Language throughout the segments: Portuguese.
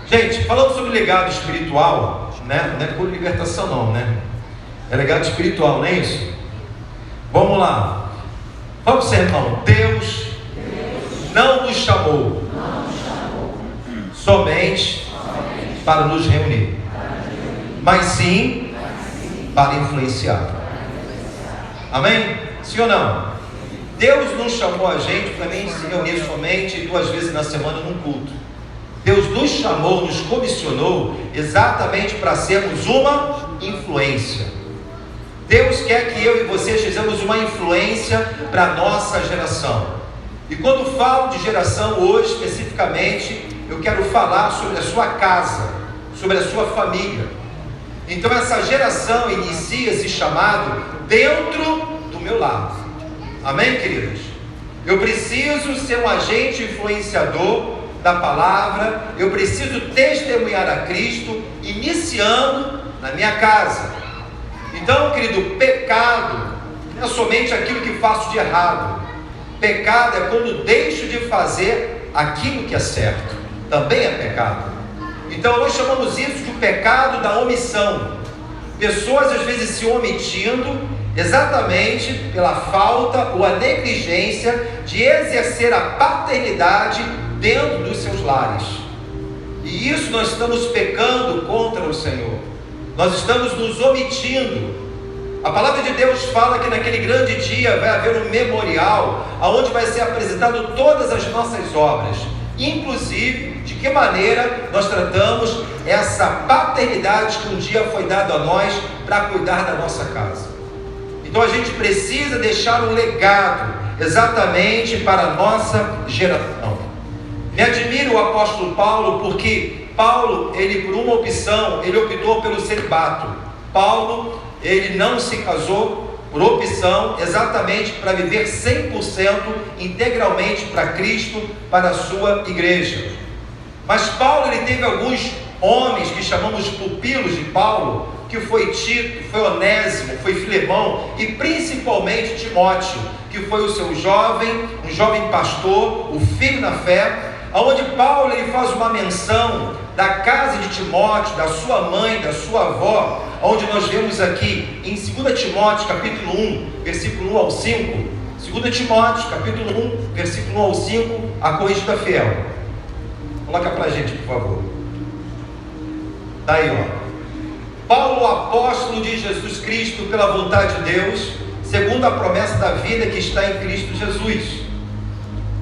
Gente, falando sobre legado espiritual, né? Não é por libertação não, né? É legado espiritual, não é isso? Vamos lá. Vamos, irmão. Deus não nos chamou somente para nos reunir, mas sim para influenciar. Amém? Sim ou não? Deus não chamou a gente para nem se reunir somente 2 vezes na semana num culto. Deus nos chamou, nos comissionou exatamente para sermos uma influência. Deus quer que eu e você sejamos uma influência para a nossa geração. E quando falo de geração hoje especificamente, eu quero falar sobre a sua casa, sobre a sua família. Então essa geração inicia esse chamado dentro do meu lar. Amém, queridos? Eu preciso ser um agente influenciador da palavra, eu preciso testemunhar a Cristo, iniciando na minha casa. Então, querido, pecado não é somente aquilo que faço de errado. Pecado é quando deixo de fazer aquilo que é certo. Também é pecado. Então, nós chamamos isso de pecado da omissão. Pessoas às vezes se omitindo exatamente pela falta ou a negligência de exercer a paternidade dentro dos seus lares. E isso nós estamos pecando contra o Senhor. Nós estamos nos omitindo. A palavra de Deus fala que naquele grande dia vai haver um memorial, onde vai ser apresentado todas as nossas obras, inclusive de que maneira nós tratamos essa paternidade que um dia foi dada a nós para cuidar da nossa casa. Então a gente precisa deixar um legado exatamente para a nossa geração. Me admira o apóstolo Paulo, porque Paulo, ele por uma opção, ele optou pelo celibato. Paulo, ele não se casou por opção, exatamente para viver 100% integralmente para Cristo, para a sua igreja. Mas Paulo, ele teve alguns homens que chamamos pupilos de Paulo, que foi Tito, foi Onésimo, foi Filemão e principalmente Timóteo, que foi o seu jovem, um jovem pastor, o filho na fé, onde Paulo ele faz uma menção da casa de Timóteo, da sua mãe, da sua avó, onde nós vemos aqui em 2 Timóteo capítulo 1, versículo 1 ao 5, 2 Timóteo capítulo 1, versículo 1 ao 5, a corrigida fiel. Coloca pra gente, por favor. Tá aí, ó. Paulo, apóstolo de Jesus Cristo, pela vontade de Deus, segundo a promessa da vida que está em Cristo Jesus.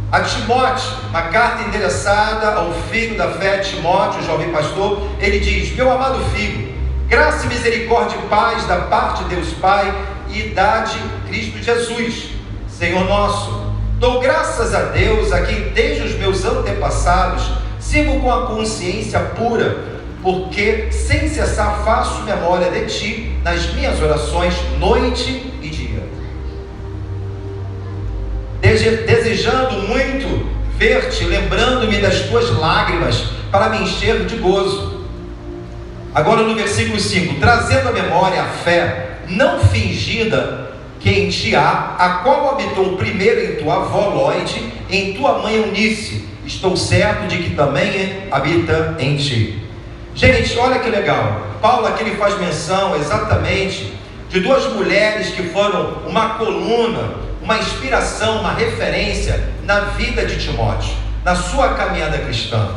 A Timóteo, uma carta endereçada ao filho da fé, Timóteo, jovem pastor, ele diz: meu amado filho, graça e misericórdia e paz da parte de Deus Pai e da de Cristo Jesus, Senhor nosso. Dou graças a Deus, a quem desde os meus antepassados sirvo com a consciência pura, porque sem cessar faço memória de ti nas minhas orações, noite e dia, desejando muito ver-te, lembrando-me das tuas lágrimas, para me encher de gozo. Agora no versículo 5, trazendo à memória a fé não fingida que em ti há, a qual habitou primeiro em tua avó Lóide, em tua mãe Eunice, estou certo de que também habita em ti. Gente, olha que legal. Paulo aqui ele faz menção exatamente de 2 mulheres que foram uma coluna, uma inspiração, uma referência na vida de Timóteo, na sua caminhada cristã.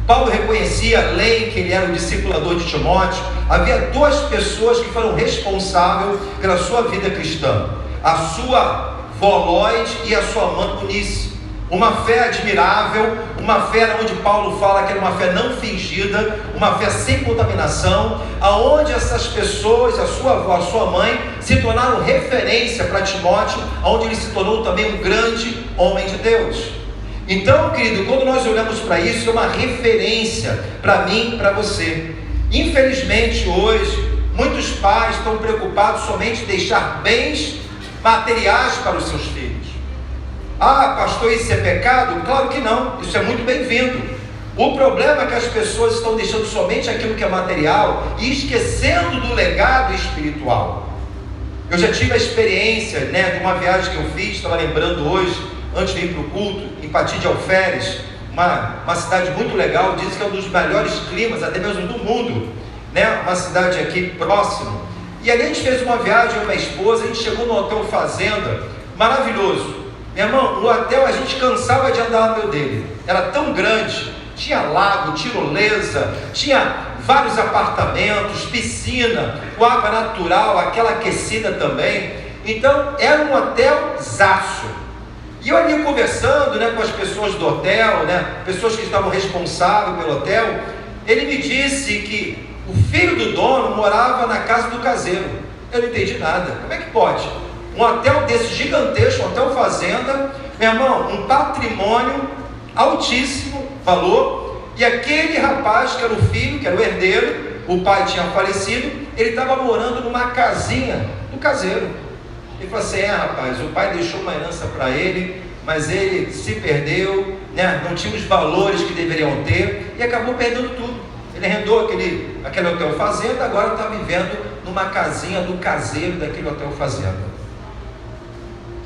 Paulo reconhecia, além que ele era o discipulador de Timóteo, havia 2 pessoas que foram responsáveis pela sua vida cristã: a sua vó Lóide e a sua mãe Eunice. Uma fé admirável, uma fé onde Paulo fala que era uma fé não fingida, uma fé sem contaminação, aonde essas pessoas, a sua avó, a sua mãe, se tornaram referência para Timóteo, onde ele se tornou também um grande homem de Deus. Então, querido, quando nós olhamos para isso, é uma referência para mim e para você. Infelizmente hoje, muitos pais estão preocupados somente em deixar bens materiais para os seus filhos. Ah, pastor, isso é pecado? Claro que não, isso é muito bem-vindo. O problema é que as pessoas estão deixando somente aquilo que é material e esquecendo do legado espiritual. Eu já tive a experiência, de uma viagem que eu fiz, estava lembrando hoje, antes de ir para o culto, em Pati de Alferes, uma cidade muito legal, diz que é um dos melhores climas, até mesmo do mundo, né? Uma cidade aqui próximo. E ali a gente fez uma viagem com a minha esposa, a gente chegou no Hotel Fazenda, maravilhoso. Meu irmão, no hotel a gente cansava de andar no meio dele, era tão grande, tinha lago, tirolesa, tinha vários apartamentos, piscina, com água natural, aquela aquecida também. Então era um hotel zaço. E eu ali conversando, né, com as pessoas do hotel, né, pessoas que estavam responsáveis pelo hotel, ele me disse que o filho do dono morava na casa do caseiro. Eu não entendi nada. Como é que pode? Um hotel desse gigantesco, um hotel fazenda, meu irmão, um patrimônio altíssimo valor, e aquele rapaz que era o filho, que era o herdeiro, o pai tinha falecido, ele estava morando numa casinha do caseiro. Ele falou assim: rapaz, o pai deixou uma herança para ele, mas ele se perdeu, né? Não tinha os valores que deveriam ter, e acabou perdendo tudo. Ele arrendou aquele hotel fazenda, agora está vivendo numa casinha do caseiro daquele hotel fazenda.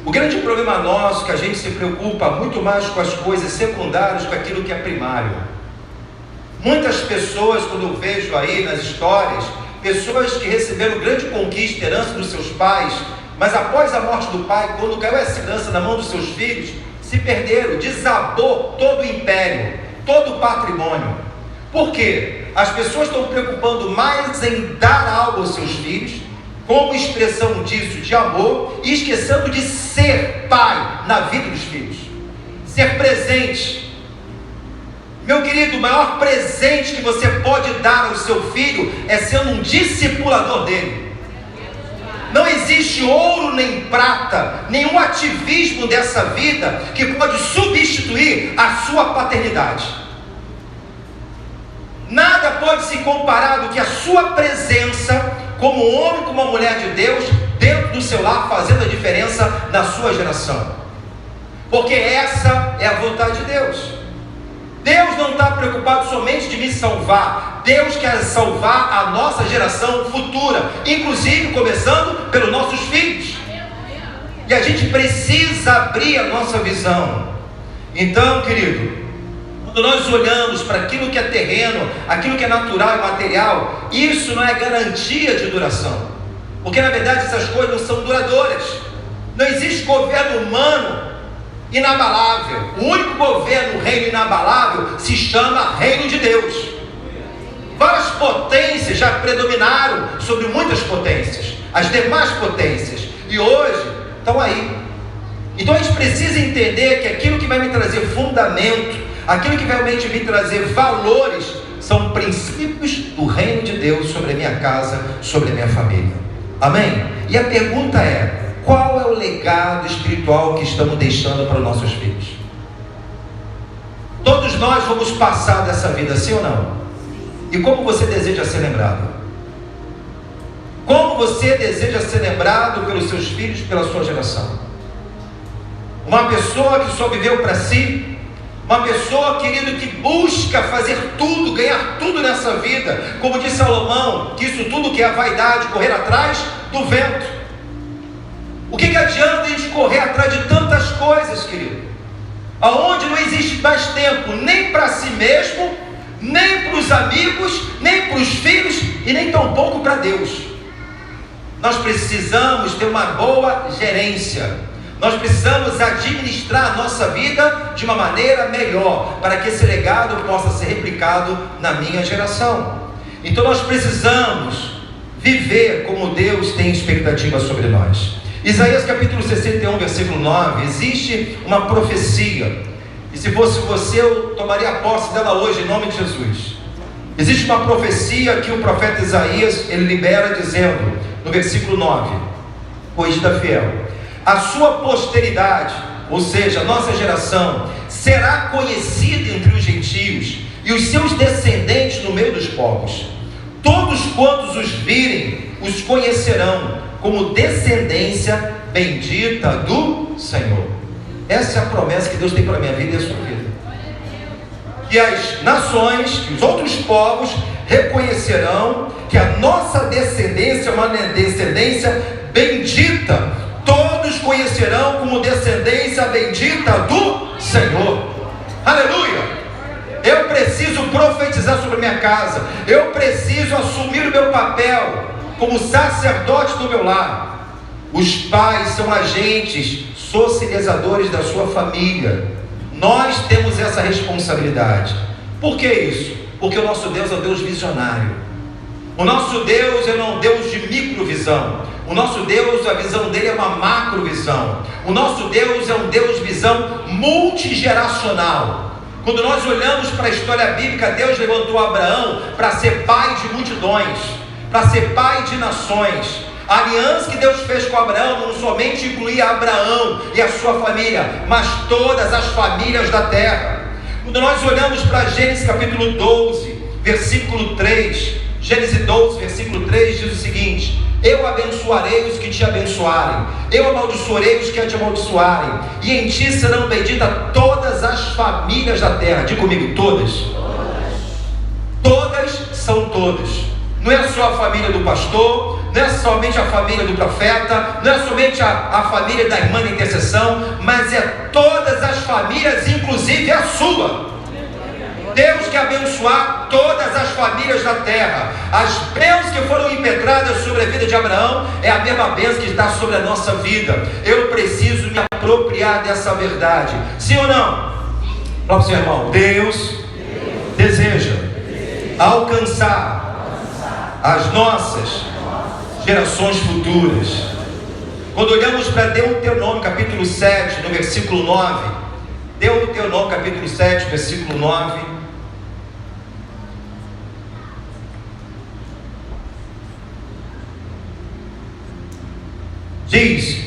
O grande problema nosso é que a gente se preocupa muito mais com as coisas secundárias do que aquilo que é primário. Muitas pessoas, quando eu vejo aí nas histórias, pessoas que receberam grande conquista, herança dos seus pais, mas após a morte do pai, quando caiu essa herança na mão dos seus filhos, se perderam, desabou todo o império, todo o patrimônio. Por quê? As pessoas estão preocupando mais em dar algo aos seus filhos, como expressão disso de amor, e esquecendo de ser pai na vida dos filhos, ser presente. Meu querido, o maior presente que você pode dar ao seu filho é sendo um discipulador dele. Não existe ouro nem prata, nenhum ativismo dessa vida que pode substituir a sua paternidade. Nada pode se comparar do que a sua presença como homem, como uma mulher de Deus, dentro do seu lar, fazendo a diferença na sua geração. Porque essa é a vontade de Deus. Deus não está preocupado somente de me salvar. Deus quer salvar a nossa geração futura, inclusive começando pelos nossos filhos. E a gente precisa abrir a nossa visão. Então, querido, quando nós olhamos para aquilo que é terreno, aquilo que é natural e material, isso não é garantia de duração, porque na verdade essas coisas não são duradouras. Não existe governo humano inabalável. O único governo, reino inabalável, se chama Reino de Deus. Várias potências já predominaram sobre muitas potências, as demais potências, e hoje estão aí. Então a gente precisa entender que aquilo que vai me trazer fundamento, aquilo que realmente me trazer valores, são princípios do reino de Deus sobre a minha casa, sobre a minha família. Amém? E a pergunta é: qual é o legado espiritual que estamos deixando para os nossos filhos? Todos nós vamos passar dessa vida, sim ou não? E como você deseja ser lembrado? Como você deseja ser lembrado pelos seus filhos, pela sua geração? Uma pessoa que só viveu para si? Uma pessoa, querido, que busca fazer tudo, ganhar tudo nessa vida, como disse Salomão, que isso tudo que é a vaidade, correr atrás do vento. O que adianta a gente correr atrás de tantas coisas, querido? Aonde não existe mais tempo, nem para si mesmo, nem para os amigos, nem para os filhos, e nem tampouco para Deus. Nós precisamos ter uma boa gerência. Nós precisamos administrar a nossa vida de uma maneira melhor, para que esse legado possa ser replicado na minha geração. Então nós precisamos viver como Deus tem expectativa sobre nós. Isaías capítulo 61, versículo 9, existe uma profecia, e se fosse você, eu tomaria posse dela hoje, em nome de Jesus. Existe uma profecia que o profeta Isaías, ele libera dizendo, no versículo 9, pois está fiel, a sua posteridade, ou seja, a nossa geração, será conhecida entre os gentios, e os seus descendentes no meio dos povos. Todos quantos os virem, os conhecerão, como descendência bendita do Senhor. Essa é a promessa que Deus tem para a minha vida e a sua vida. Que as nações, que os outros povos reconhecerão que a nossa descendência é uma descendência bendita. Todos conhecerão como descendência bendita do Senhor. Aleluia! Eu preciso profetizar sobre a minha casa. Eu preciso assumir o meu papel como sacerdote do meu lar. Os pais são agentes socializadores da sua família. Nós temos essa responsabilidade. Por que isso? Porque o nosso Deus é um Deus visionário. O nosso Deus é um Deus de microvisão. O nosso Deus, a visão dele é uma macrovisão. O nosso Deus é um Deus de visão multigeracional. Quando nós olhamos para a história bíblica, Deus levantou Abraão para ser pai de multidões, para ser pai de nações. A aliança que Deus fez com Abraão não somente incluía Abraão e a sua família, mas todas as famílias da terra. Quando nós olhamos para Gênesis capítulo 12, versículo 3, Gênesis 12, versículo 3 diz o seguinte: eu abençoarei os que te abençoarem, eu amaldiçoarei os que te amaldiçoarem, e em ti serão benditas todas as famílias da terra. Diga comigo, todas. Todas são todas. Não é só a família do pastor, não é somente a família do profeta, não é somente a família da irmã da intercessão, mas é todas as famílias, inclusive a sua. Deus quer abençoar todas as famílias da terra. As bênçãos que foram impetradas sobre a vida de Abraão é a mesma bênção que está sobre a nossa vida. Eu preciso me apropriar dessa verdade. Sim ou não? Fala para o seu irmão: Deus deseja alcançar as nossas gerações futuras. Quando olhamos para Deuteronômio capítulo 7, no versículo 9, Deuteronômio capítulo 7, versículo 9, diz: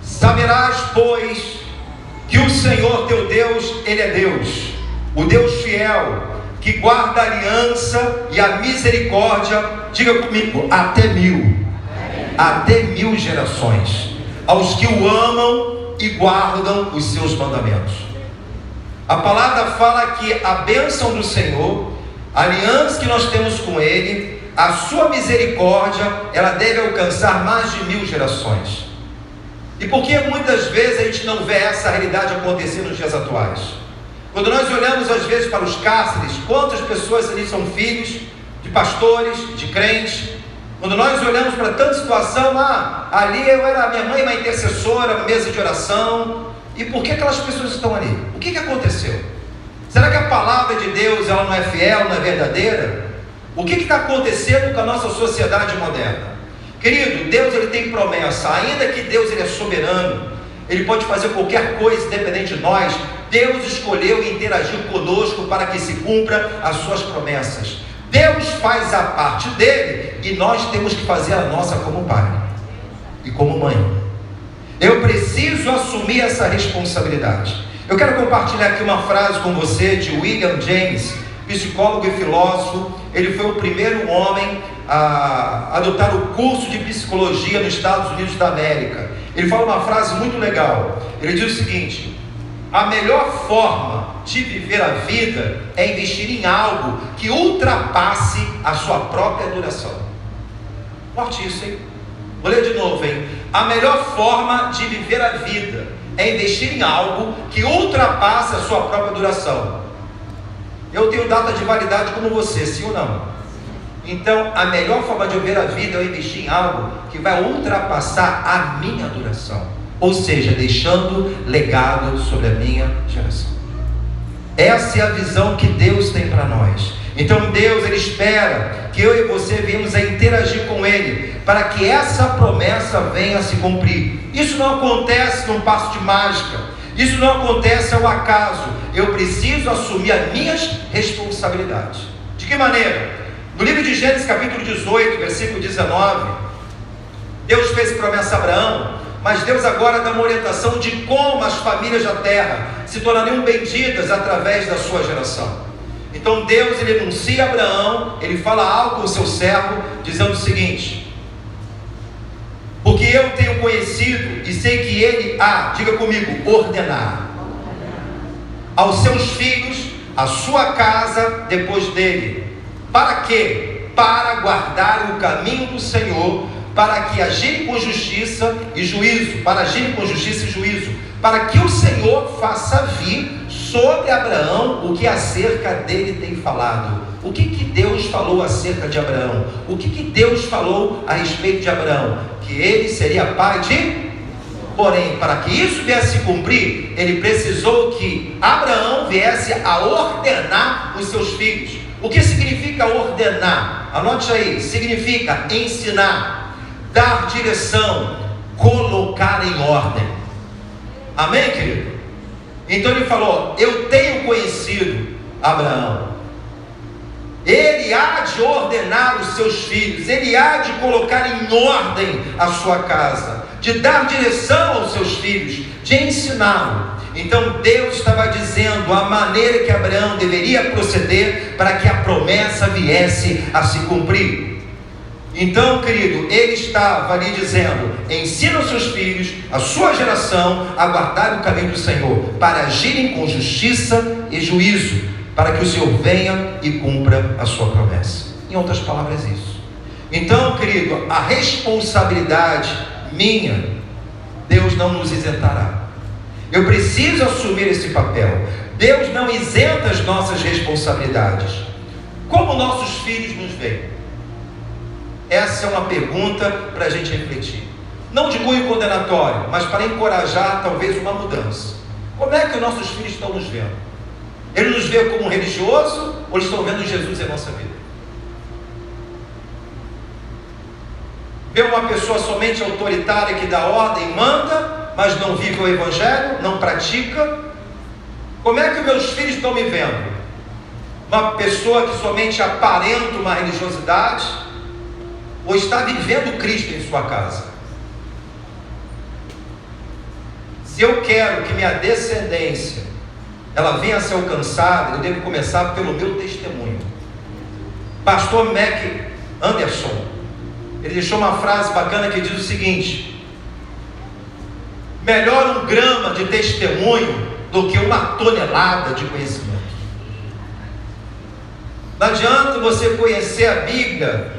saberás, pois, que o Senhor teu Deus, Ele é Deus, o Deus fiel, que guarda a aliança e a misericórdia, diga comigo, até mil gerações, aos que o amam e guardam os seus mandamentos. A palavra fala que a bênção do Senhor, a aliança que nós temos com Ele, a sua misericórdia, ela deve alcançar mais de 1000 gerações. E por que muitas vezes a gente não vê essa realidade acontecer nos dias atuais? Quando nós olhamos às vezes para os cárceres, quantas pessoas ali são filhos de pastores, de crentes? Quando nós olhamos para tanta situação, ali eu era minha mãe uma intercessora, uma mesa de oração. E por que aquelas pessoas estão ali? O que aconteceu? Será que a palavra de Deus ela não é fiel, não é verdadeira? O que está acontecendo com a nossa sociedade moderna? Querido, Deus ele tem promessa. Ainda que Deus ele é soberano, Ele pode fazer qualquer coisa independente de nós. Deus escolheu interagir conosco para que se cumpra as suas promessas. Deus faz a parte dele e nós temos que fazer a nossa como pai e como mãe. Eu preciso assumir essa responsabilidade. Eu quero compartilhar aqui uma frase com você de William James, psicólogo e filósofo. Ele foi o primeiro homem a adotar o curso de psicologia nos Estados Unidos da América. Ele fala uma frase muito legal. Ele diz o seguinte: a melhor forma de viver a vida é investir em algo que ultrapasse a sua própria duração. Forte isso, hein? Vou ler de novo, hein? A melhor forma de viver a vida é investir em algo que ultrapasse a sua própria duração. Eu tenho data de validade como você, sim ou não? Então, a melhor forma de viver a vida é investir em algo que vai ultrapassar a minha duração. Ou seja, deixando legado sobre a minha geração. Essa é a visão que Deus tem para nós. Então Deus, Ele espera que eu e você venhamos a interagir com Ele, para que essa promessa venha a se cumprir. Isso não acontece num passo de mágica. Isso não acontece ao acaso. Eu preciso assumir as minhas responsabilidades. De que maneira? No livro de Gênesis capítulo 18, versículo 19, Deus fez promessa a Abraão, mas Deus agora dá uma orientação de como as famílias da terra se tornariam benditas através da sua geração. Então Deus, Ele anuncia a Abraão, Ele fala algo com o seu servo, dizendo o seguinte: porque eu tenho conhecido e sei que Ele diga comigo, ordenar aos seus filhos a sua casa depois dele. Para quê? Para guardar o caminho do Senhor, para que agirem com justiça e juízo, para agirem com justiça e juízo, para que o Senhor faça vir sobre Abraão o que acerca dele tem falado. O que Deus falou acerca de Abraão? O que Deus falou a respeito de Abraão? Que ele seria pai de... Porém, para que isso viesse se cumprir, ele precisou que Abraão viesse a ordenar os seus filhos. O que significa ordenar? Anote aí, significa ensinar, dar direção, colocar em ordem. Amém, querido? Então ele falou: eu tenho conhecido Abraão, ele há de ordenar os seus filhos, ele há de colocar em ordem a sua casa, de dar direção aos seus filhos, de ensiná-lo. Então Deus estava dizendo a maneira que Abraão deveria proceder para que a promessa viesse a se cumprir. Então, querido, ele estava ali dizendo: ensina os seus filhos, a sua geração, a guardar o caminho do Senhor, para agirem com justiça e juízo, para que o Senhor venha e cumpra a sua promessa. Em outras palavras, isso. Então, querido, a responsabilidade minha, Deus não nos isentará. Eu preciso assumir esse papel. Deus não isenta as nossas responsabilidades. Como nossos filhos nos veem? Essa é uma pergunta para a gente refletir. Não de cunho condenatório, mas para encorajar talvez uma mudança. Como é que os nossos filhos estão nos vendo? Eles nos veem como um religioso ou eles estão vendo Jesus em nossa vida? Vê uma pessoa somente autoritária que dá ordem, manda, mas não vive o evangelho, não pratica? Como é que meus filhos estão me vendo? Uma pessoa que somente aparenta uma religiosidade, ou está vivendo Cristo em sua casa? Se eu quero que minha descendência ela venha a ser alcançada, eu devo começar pelo meu testemunho. Pastor Mac Anderson, ele deixou uma frase bacana que diz o seguinte: melhor um grama de testemunho do que uma tonelada de conhecimento. Não adianta você conhecer a Bíblia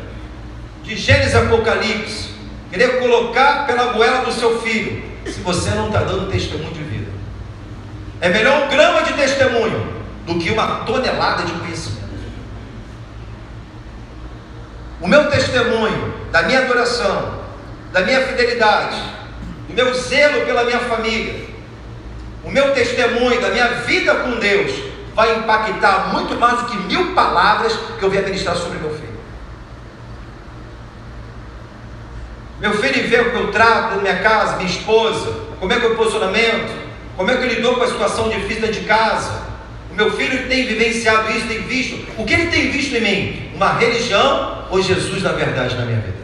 de Gênesis a Apocalipse, querer colocar pela goela do seu filho, se você não está dando testemunho de vida. É melhor um grama de testemunho do que uma tonelada de conhecimento. O meu testemunho da minha adoração, da minha fidelidade, do meu zelo pela minha família, o meu testemunho da minha vida com Deus vai impactar muito mais do que 1000 palavras que eu venha ministrar sobre meu filho. Meu filho vê como eu trato na minha casa, minha esposa, como é que é o posicionamento, como é que eu lido com a situação difícil dentro de casa. O meu filho tem vivenciado isso, tem visto. O que ele tem visto em mim? Uma religião ou Jesus na verdade na minha vida?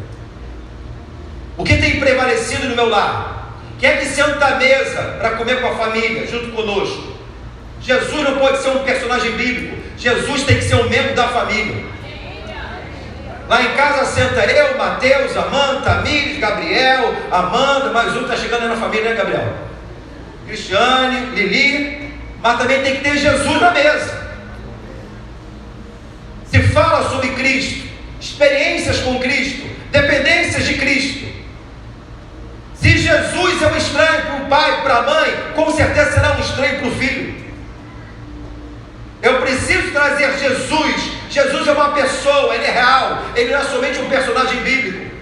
O que tem prevalecido no meu lar? Quem é que senta à mesa para comer com a família, junto conosco? Jesus não pode ser um personagem bíblico. Jesus tem que ser um membro da família. Lá em casa senta eu, Mateus, Amanda, Tamires, Gabriel, Amanda, mais um está chegando aí na família, né, Gabriel? Cristiane, Lili, mas também tem que ter Jesus na mesa. Se fala sobre Cristo, experiências com Cristo, dependências de Cristo. Se Jesus é um estranho para o pai, para a mãe, com certeza será um estranho para o filho. Eu preciso trazer Jesus. Jesus é uma pessoa, ele é real, ele não é somente um personagem bíblico.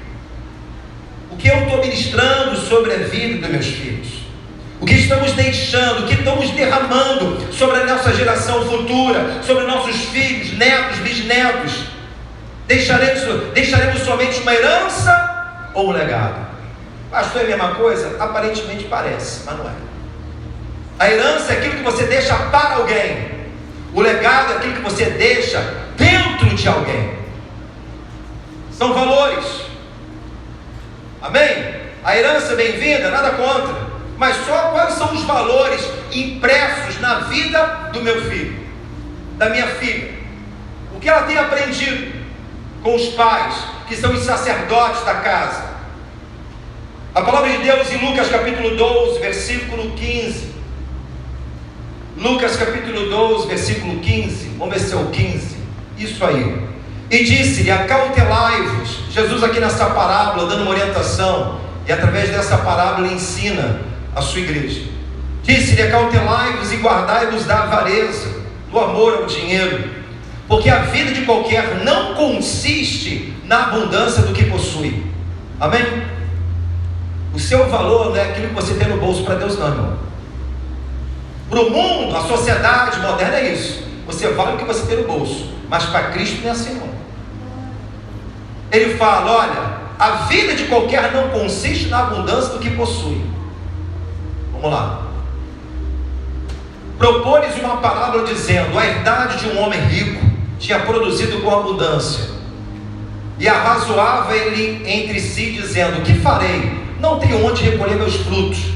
O que eu estou ministrando sobre a vida dos meus filhos, o que estamos deixando, o que estamos derramando sobre a nossa geração futura, sobre nossos filhos, netos, bisnetos, deixaremos somente uma herança ou um legado? Pastor, é a mesma coisa? Aparentemente parece, mas não é. A herança é aquilo que você deixa para alguém. O legado é aquilo que você deixa dentro de alguém. São valores. Amém? A herança é bem-vinda, nada contra. Mas só quais são os valores impressos na vida do meu filho, da minha filha? O que ela tem aprendido com os pais, que são os sacerdotes da casa? A palavra de Deus em Lucas capítulo 12, versículo 15. Lucas capítulo 12, versículo 15. Vamos ver se é o 15. Isso aí. E disse-lhe: acautelai-vos. Jesus aqui nessa parábola dando uma orientação, e através dessa parábola ele ensina a sua igreja. Disse-lhe: acautelai-vos e guardai-vos da avareza, do amor ao dinheiro, porque a vida de qualquer não consiste na abundância do que possui. Amém? O seu valor não é aquilo que você tem no bolso. Para Deus não, irmão. Para o mundo, a sociedade moderna é isso: você vale o que você tem no bolso. Mas para Cristo não é assim não. Ele fala: olha, a vida de qualquer não consiste na abundância do que possui. Vamos lá. Propôs-lhes uma parábola dizendo: a herdade de um homem rico tinha produzido com abundância, e arrazoava ele entre si, dizendo: que farei? Não tenho onde recolher meus frutos.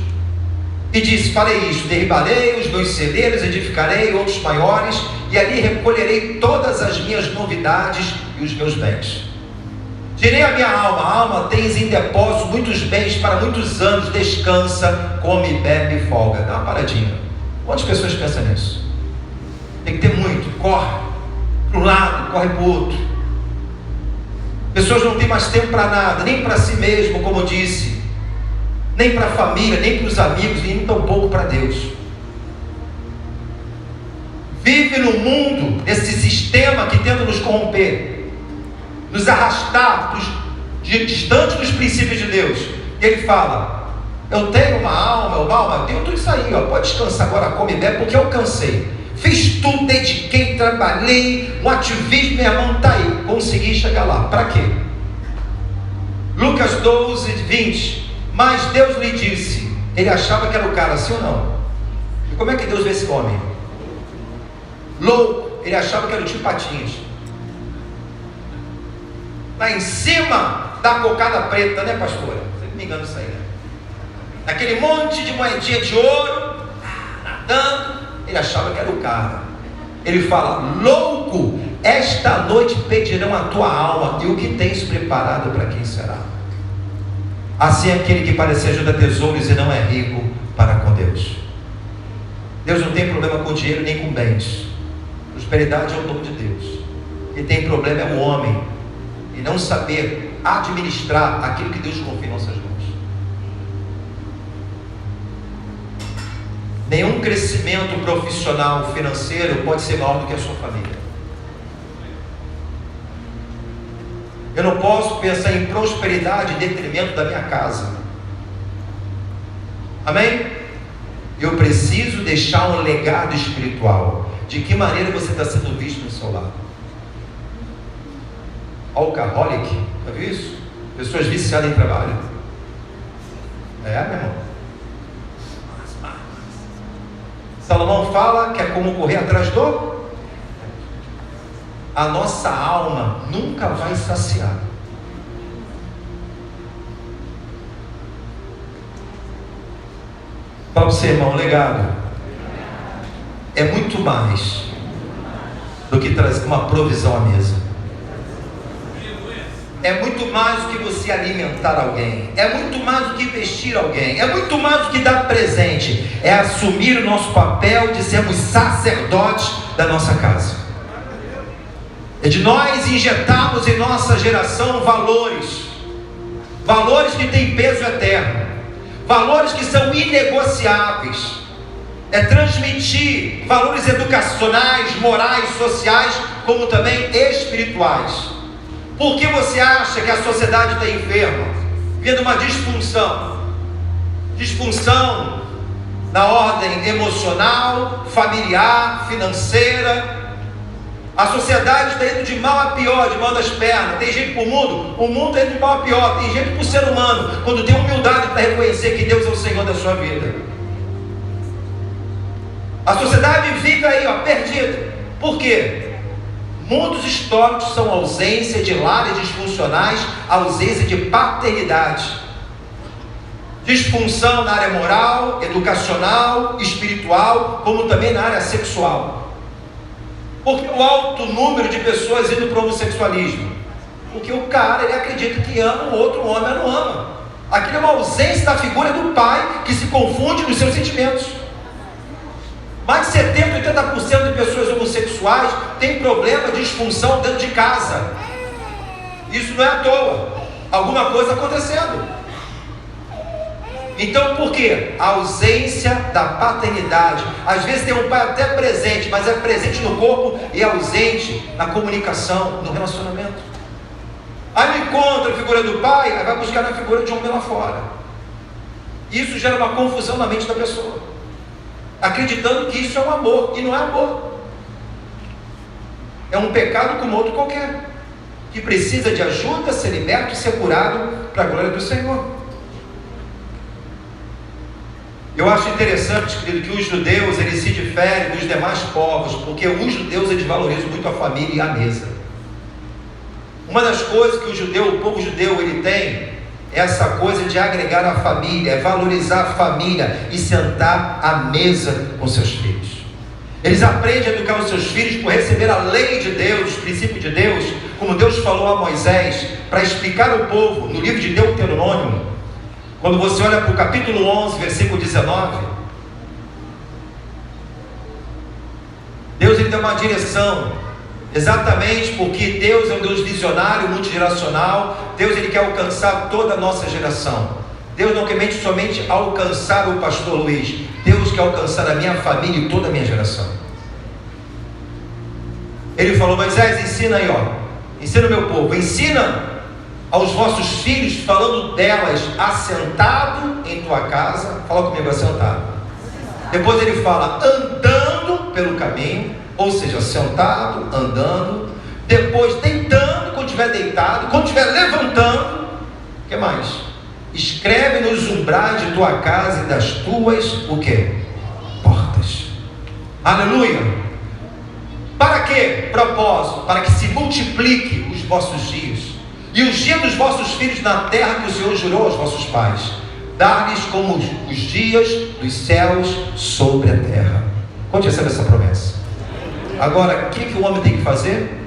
E disse: farei isto, derribarei os meus celeiros, edificarei outros maiores, e ali recolherei todas as minhas novidades e os meus bens. Direi à minha alma: alma, tens em depósito muitos bens para muitos anos, descansa, come, bebe e folga. Dá uma paradinha. Quantas pessoas pensam nisso? Tem que ter muito. Corre para um lado, corre para o outro. Pessoas não têm mais tempo para nada, nem para si mesmo, como eu disse, nem para a família, nem para os amigos, nem tampouco para Deus. Vive no mundo, nesse sistema que tenta nos corromper, nos arrastar distante dos princípios de Deus. E ele fala: eu tenho uma alma, eu tenho tudo isso aí, ó, pode descansar agora, come e bebe, porque eu cansei. Fiz tudo, dediquei, trabalhei, um ativismo, meu irmão, está aí, consegui chegar lá. Para quê? Lucas 12, 20. Mas Deus lhe disse, ele achava que era o cara, sim ou não? E como é que Deus vê esse homem? Louco. Ele achava que era o tio Patinhas, lá em cima da cocada preta, né, pastora? Você não me engana isso aí, né? Naquele monte de moedinha de ouro, nadando. Ele achava que era o cara. Ele fala: louco, esta noite pedirão a tua alma, e o que tens preparado para quem será? Assim é aquele que parece ajuda tesouros e não é rico para com Deus. Deus não tem problema com dinheiro nem com bens. Prosperidade é o dom de Deus. Quem tem problema é o homem, e não saber administrar aquilo que Deus confia em nossas mãos. Nenhum crescimento profissional, financeiro pode ser maior do que a sua família. Eu não posso pensar em prosperidade em detrimento da minha casa. Amém? Eu preciso deixar um legado espiritual. De que maneira você está sendo visto no seu lado? Alcoholic, já viu isso? Pessoas viciadas em trabalho. Meu irmão. Salomão fala que é como correr atrás do... A nossa alma nunca vai saciar. Fala para você, irmão, legado é muito mais do que trazer uma provisão à mesa. É muito mais do que você alimentar alguém. É muito mais do que vestir alguém. É muito mais do que dar presente. É assumir o nosso papel de sermos sacerdotes da nossa casa. É de nós injetarmos em nossa geração valores. Valores que têm peso eterno. Valores que são inegociáveis. É transmitir valores educacionais, morais, sociais, como também espirituais. Por que você acha que a sociedade está enferma? Vendo uma disfunção. Disfunção na ordem emocional, familiar, financeira. A sociedade está indo de mal a pior, de mal das pernas. Tem gente para o mundo está indo de mal a pior. Tem gente para o ser humano, quando tem humildade para reconhecer que Deus é o Senhor da sua vida. A sociedade vive aí, perdida. Por quê? Mundos históricos são ausência de lares disfuncionais, ausência de paternidade, disfunção na área moral, educacional, espiritual, como também na área sexual. Por que o alto número de pessoas indo para o homossexualismo? Porque o cara, ele acredita que ama o outro, o homem não ama. Aquilo é uma ausência da figura do pai, que se confunde nos seus sentimentos. Mais de 70%, 80% de pessoas homossexuais têm problema de disfunção dentro de casa. Isso não é à toa. Alguma coisa acontecendo. Então por quê? A ausência da paternidade. Às vezes tem um pai até presente, mas é presente no corpo e é ausente na comunicação, no relacionamento. Aí não encontra a figura do pai, aí vai buscar na figura de um homem lá fora. Isso gera uma confusão na mente da pessoa, acreditando que isso é um amor, e não é amor. É um pecado como outro qualquer, que precisa de ajuda, ser liberto e ser curado para a glória do Senhor. Eu acho interessante, querido, que os judeus, eles se diferem dos demais povos, porque os judeus, eles valorizam muito a família e a mesa. Uma das coisas que o povo judeu, ele tem, é essa coisa de agregar a família, é valorizar a família e sentar à mesa com seus filhos. Eles aprendem a educar os seus filhos por receber a lei de Deus, os princípios de Deus, como Deus falou a Moisés, para explicar ao povo, no livro de Deuteronômio. Quando você olha para o capítulo 11, versículo 19, Deus, ele dá uma direção, exatamente porque Deus é um Deus visionário, multigeracional. Deus, ele quer alcançar toda a nossa geração. Deus não quer somente alcançar o pastor Luiz, Deus quer alcançar a minha família e toda a minha geração. Ele falou: Moisés, ensina aí, ensina o meu povo, ensina aos vossos filhos, falando delas assentado em tua casa. Fala comigo, assentado. Depois ele fala andando pelo caminho, ou seja, sentado, andando. Depois deitando, quando estiver deitado. Quando estiver levantando, o que mais? Escreve nos umbrais de tua casa e das tuas, o que? Portas. Aleluia. Para quê? Propósito, para que se multiplique os vossos dias, e os dias dos vossos filhos na terra que o Senhor jurou aos vossos pais, dar-lhes como os dias dos céus sobre a terra. Quando recebe essa promessa? Agora, o que o homem tem que fazer?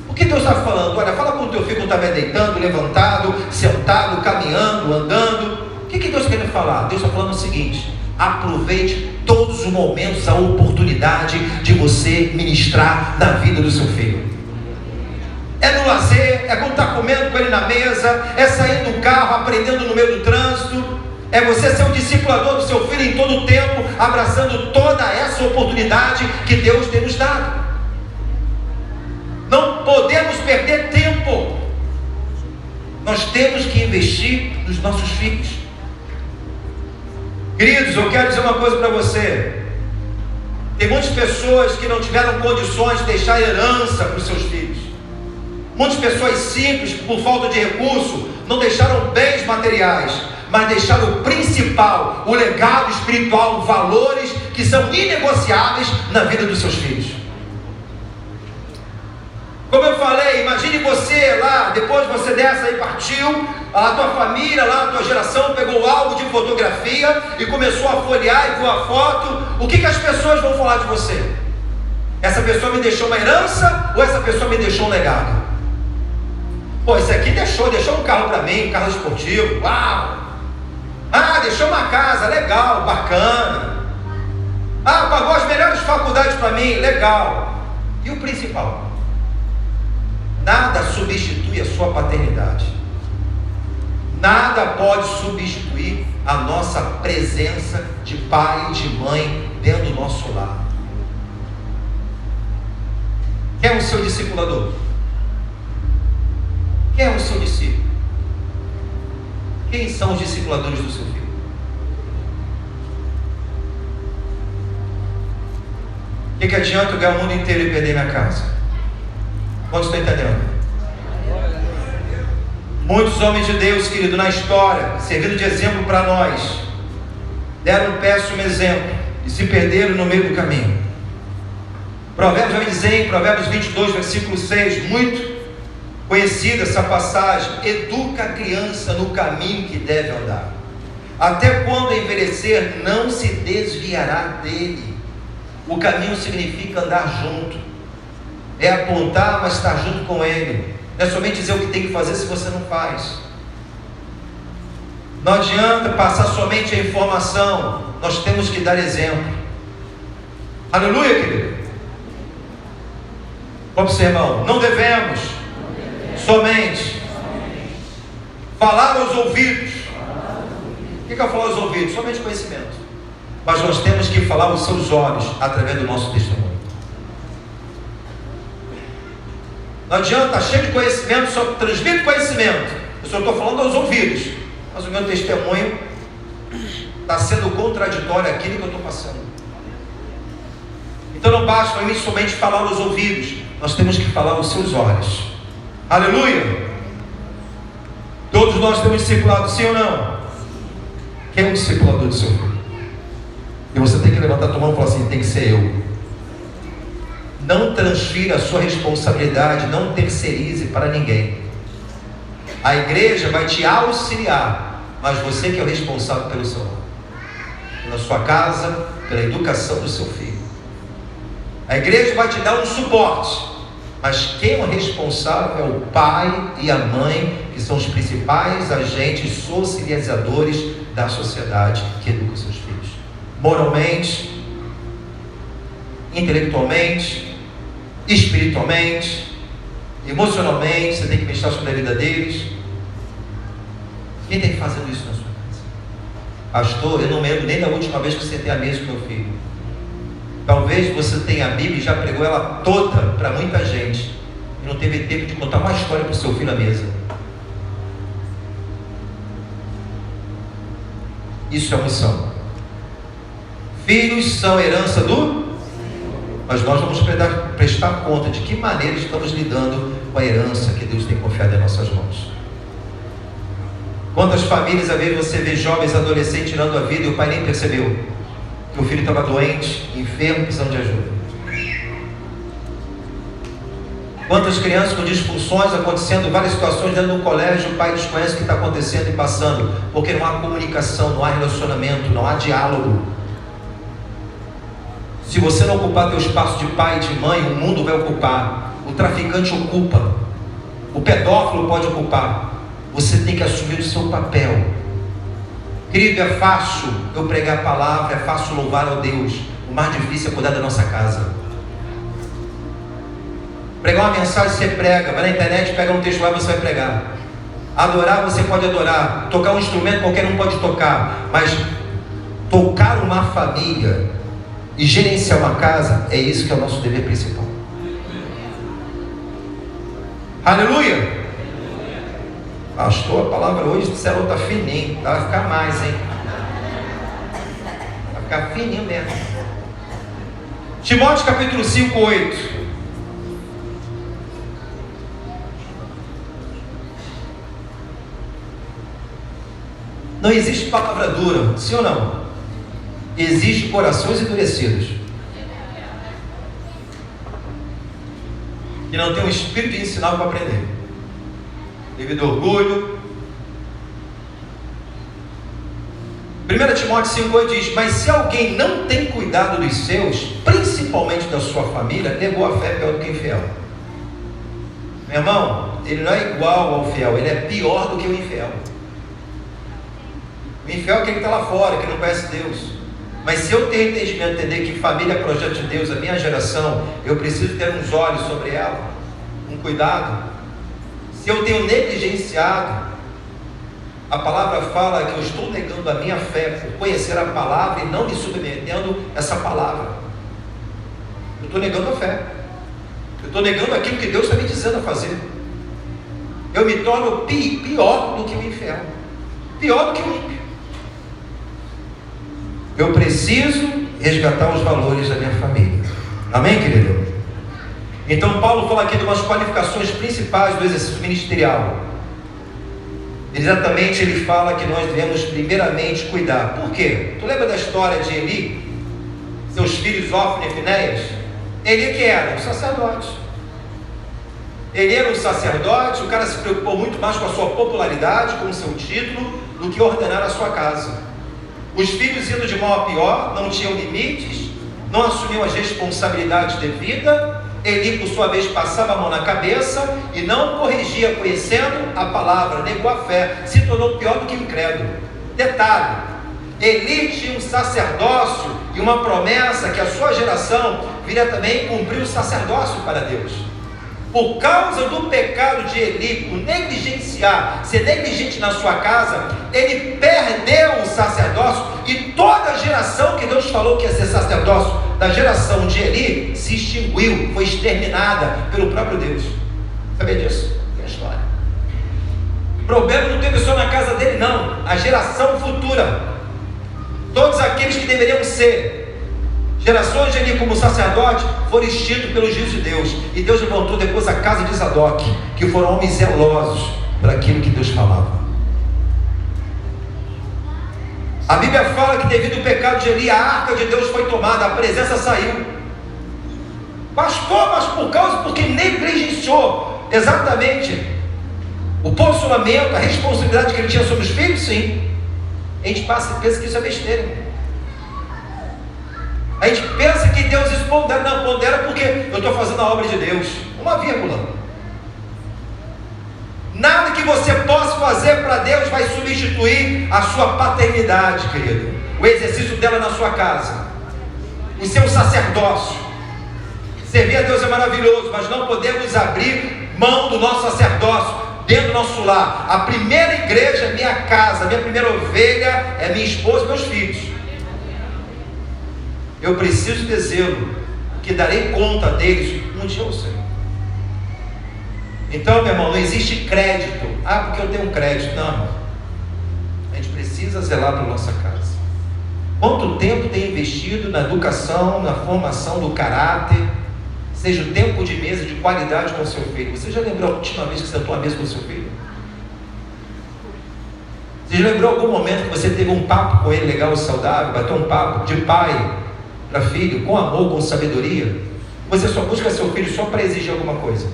O que Deus está falando? Olha, fala com o teu filho quando está deitando, levantado, sentado, caminhando, andando. O que Deus está querendo falar? Deus está falando o seguinte: aproveite todos os momentos, a oportunidade de você ministrar na vida do seu filho. É no lazer, é quando está comendo com ele na mesa, é sair do carro, aprendendo no meio do trânsito. É você ser o discipulador do seu filho em todo o tempo, abraçando toda essa oportunidade que Deus tem nos dado. Não podemos perder tempo. Nós temos que investir nos nossos filhos. Queridos, eu quero dizer uma coisa para você. Tem muitas pessoas que não tiveram condições de deixar herança para os seus filhos. Muitas pessoas simples, por falta de recurso, não deixaram bens materiais, mas deixaram o principal, o legado espiritual, valores que são inegociáveis na vida dos seus filhos. Como eu falei, imagine você lá, depois você dessa aí partiu, a tua família lá, a tua geração pegou o álbum de fotografia e começou a folhear e viu a foto. O que as pessoas vão falar de você? Essa pessoa me deixou uma herança ou essa pessoa me deixou um legado? Pô, esse aqui deixou um carro para mim, um carro esportivo, uau! Ah, deixou uma casa, legal, bacana. Ah, pagou as melhores faculdades para mim, legal. E o principal? Nada substitui a sua paternidade. Nada pode substituir a nossa presença de pai e de mãe dentro do nosso lar. Quem é o seu discipulador? Quem é o seu discípulo? Quem são os discipuladores do seu filho? O que adianta eu ganhar o mundo inteiro e perder minha casa? Quantos estão entendendo? Muitos homens de Deus, querido, na história, servindo de exemplo para nós, deram um péssimo exemplo e se perderam no meio do caminho. Provérbios vai dizer em Provérbios 22, versículo 6, muito conhecida essa passagem: educa a criança no caminho que deve andar, até quando envelhecer não se desviará dele. O caminho significa andar junto, é apontar, mas estar junto com ele. Não é somente dizer o que tem que fazer se você não faz. Não adianta passar somente a informação, nós temos que dar exemplo. Aleluia, querido. Vamos, seu irmão, não devemos somente falar aos ouvidos, O que é falar aos ouvidos? Somente conhecimento. Mas nós temos que falar aos seus olhos através do nosso testemunho. Não adianta estar cheio de conhecimento, só transmito conhecimento. Eu só estou falando aos ouvidos. Mas o meu testemunho está sendo contraditório àquilo que eu estou passando. Então não basta para mim somente falar aos ouvidos. Nós temos que falar aos seus olhos. Aleluia! Todos nós temos discipulado, sim ou não? Quem é o discipulador do seu filho? E você tem que levantar a tua mão e falar assim: tem que ser eu. Não transfira a sua responsabilidade, não terceirize para ninguém. A igreja vai te auxiliar, mas você que é o responsável pelo seu lar, pela sua casa, pela educação do seu filho. A igreja vai te dar um suporte, mas quem é o responsável é o pai e a mãe, que são os principais agentes socializadores da sociedade que educa os seus filhos. Moralmente, intelectualmente, espiritualmente, emocionalmente, você tem que pensar sobre a vida deles. Quem tem que fazer isso na sua casa? Pastor, eu não lembro nem da última vez que você sentei à mesa com meu filho. Talvez você tenha a Bíblia e já pregou ela toda para muita gente e não teve tempo de contar uma história para o seu filho à mesa. Isso é missão. Filhos são herança do... Mas nós vamos prestar conta de que maneira estamos lidando com a herança que Deus tem confiado em nossas mãos. Quantas famílias, às vezes, você vê jovens, adolescentes tirando a vida e o pai nem percebeu que o filho estava doente, enfermo, precisando de ajuda. Quantas crianças com disfunções acontecendo, várias situações dentro do colégio, o pai desconhece o que está acontecendo e passando, porque não há comunicação, não há relacionamento, não há diálogo. Se você não ocupar teu espaço de pai e de mãe, o mundo vai ocupar, o traficante ocupa, o pedófilo pode ocupar. Você tem que assumir o seu papel. Querido, é fácil eu pregar a palavra, é fácil louvar ao Deus. O mais difícil é cuidar da nossa casa. Pregar uma mensagem você prega, vai na internet, pega um texto lá, você vai pregar. Adorar você pode adorar, tocar um instrumento qualquer um pode tocar, mas tocar uma família e gerenciar uma casa, é isso que é o nosso dever principal. Aleluia! Pastor, a palavra hoje do céu está fininho, vai ficar mais, hein? Vai ficar fininho mesmo. Timóteo capítulo 5, 8. Não existe palavra dura, sim ou não? Existem corações endurecidos, que não tem um espírito de ensinar para aprender, devido ao orgulho. 1 Timóteo 5,8 diz: mas se alguém não tem cuidado dos seus, principalmente da sua família, negou a fé, pior do que infiel. Meu irmão, ele não é igual ao fiel, ele é pior do que o infiel. O infiel é aquele que está lá fora, que não conhece Deus. Mas se eu tenho entendimento, entender que família é projeto de Deus, a minha geração, eu preciso ter uns olhos sobre ela, um cuidado. Se eu tenho negligenciado, a palavra fala que eu estou negando a minha fé por conhecer a palavra e não me submetendo a essa palavra. Eu estou negando a fé. Eu estou negando aquilo que Deus está me dizendo a fazer. Eu me torno pior do que o infiel, pior do que o ímpio. Eu preciso resgatar os valores da minha família. Amém, querido? Então Paulo fala aqui de umas qualificações principais do exercício ministerial. Exatamente, ele fala que nós devemos primeiramente cuidar. Por quê? Tu lembra da história de Eli? Seus filhos Ofni e Finéias? Eli que era? Um sacerdote. Ele era um sacerdote, o cara se preocupou muito mais com a sua popularidade, com o seu título, do que ordenar a sua casa. Os filhos indo de mal a pior, não tinham limites, não assumiam as responsabilidades devidas. Eli, por sua vez, passava a mão na cabeça e não corrigia, conhecendo a palavra, negou a fé, se tornou pior do que o incrédulo. Detalhe, Eli tinha um sacerdócio e uma promessa que a sua geração viria também cumprir o sacerdócio para Deus. Por causa do pecado de Eli, por negligenciar, ser negligente na sua casa, ele perdeu o sacerdócio, e toda a geração que Deus falou que ia ser sacerdócio, da geração de Eli, se extinguiu, foi exterminada pelo próprio Deus. Sabia disso? É a história. O problema não teve só na casa dele, não. A geração futura, todos aqueles que deveriam ser gerações de Eli como sacerdote, foram extintos pelo juízo de Deus. E Deus levantou depois a casa de Zadok, que foram homens zelosos para aquilo que Deus falava. A Bíblia fala que devido ao pecado de Eli, a arca de Deus foi tomada, a presença saiu. Pastor, mas porque negligenciou exatamente o posicionamento, a responsabilidade que ele tinha sobre os filhos? Sim. A gente pensa que isso é besteira, irmão. A gente pensa que Deus isso pondera, não pondera porque eu estou fazendo a obra de Deus. Uma vírgula. Nada que você possa fazer para Deus vai substituir a sua paternidade, querido. O exercício dela na sua casa, o seu sacerdócio. Servir a Deus é maravilhoso, mas não podemos abrir mão do nosso sacerdócio dentro do nosso lar. A primeira igreja é minha casa, a minha primeira ovelha é minha esposa e meus filhos. Eu preciso ter zelo, que darei conta deles um dia eu sei. Então, meu irmão, não existe crédito. Porque eu tenho um crédito. Não, irmão. A gente precisa zelar pela nossa casa. Quanto tempo tem investido na educação, na formação do caráter, seja o tempo de mesa de qualidade com o seu filho? Você já lembrou a última vez que sentou à mesa com o seu filho? Você já lembrou algum momento que você teve um papo com ele legal e saudável, bateu um papo de pai para filho, com amor, com sabedoria? Você só busca seu filho só para exigir alguma coisa?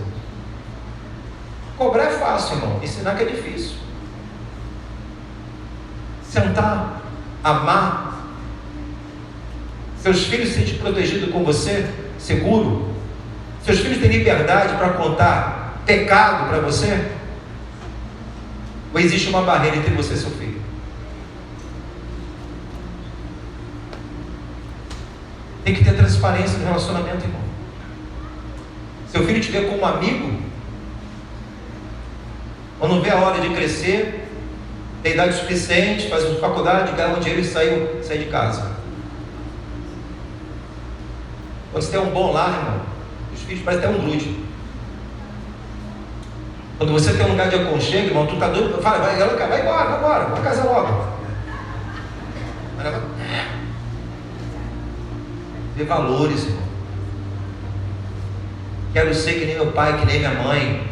Cobrar é fácil, irmão. Ensinar que é difícil. Sentar, amar. Seus filhos se sentem protegidos com você, seguro. Seus filhos têm liberdade para contar pecado para você? Ou existe uma barreira entre você e seu filho? Tem que ter transparência no relacionamento, irmão. Seu filho te vê como amigo, quando vê a hora de crescer, tem idade suficiente, faz uma faculdade, ganha um dinheiro e sai de casa. Quando você tem um bom lar, irmão, os filhos parecem até um grude. Quando você tem um lugar de aconchego, irmão, tu tá doido, fala, vai embora, vamos casar logo. Vê valores, irmão. Quero ser que nem meu pai, que nem minha mãe.